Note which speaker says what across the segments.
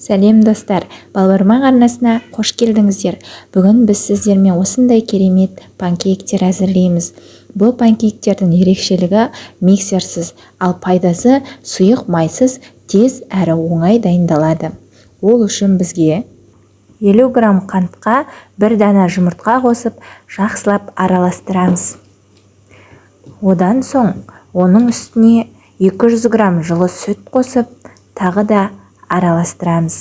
Speaker 1: Сәлем достар, Балбармақ арнасына қош келдіңіздер. Бүгін біз сіздермен осындай керемет панкейктер әзірлейміз. Бұл панкейктердің ерекшелігі миксерсіз, ал пайдасы сұйық майсыз, тез әрі оңай дайындалады. Ол үшін бізге 50 грамм қантқа 1 дана жұмыртқа қосып, жақсылап араластырамыз. Одан соң оның үстіне 200 грамм жылы сүт қосып, тағы да араластырамыз.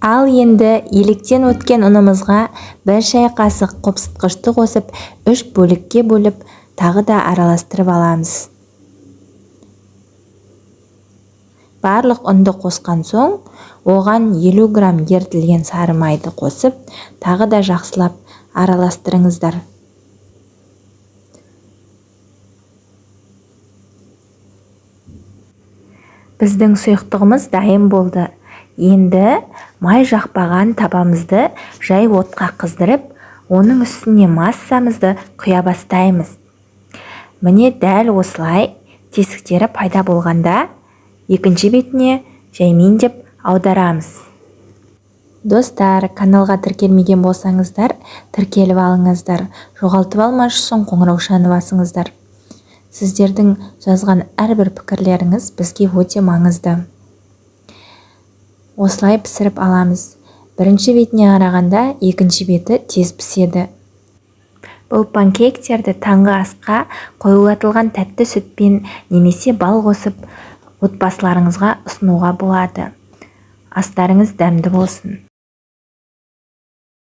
Speaker 1: Ал енді електен өткен ұнымызға 1 шай қасық қопсытқышты қосып, 3 бөлікке бөліп, тағы да араластырып аламыз. Барлық ұнды қосқан соң, оған 50 грамм ерітілген сары майды қосып, тағы да жақсылап араластырыңыздар. Біздің сұйықтығымыз дайын болды. Енді май жақпаған табамызды жай отқа қыздырып, оның үстіне массамызды құя бастаймыз. Міне дәл осылай тесіктері пайда болғанда, екінші бетіне жәймендеп аударамыз. Достар, каналға тіркелмеген болсаңыздар, тіркеліп алыңыздар. Жоғалтып алмаш үшін қоңыраушаны басыңыздар. Сіздердің жазған әрбір пікірлеріңіз бізге өте маңызды. Осылай пісіріп аламыз. Бірінші бетіне қарағанда екінші беті тез піседі. Бұл панкейктерді таңғы асқа қоюлатылған тәтті сүтпен немесе бал қосып, отбасыларыңызға ұсынуға болады. Астарыңыз дәмді болсын.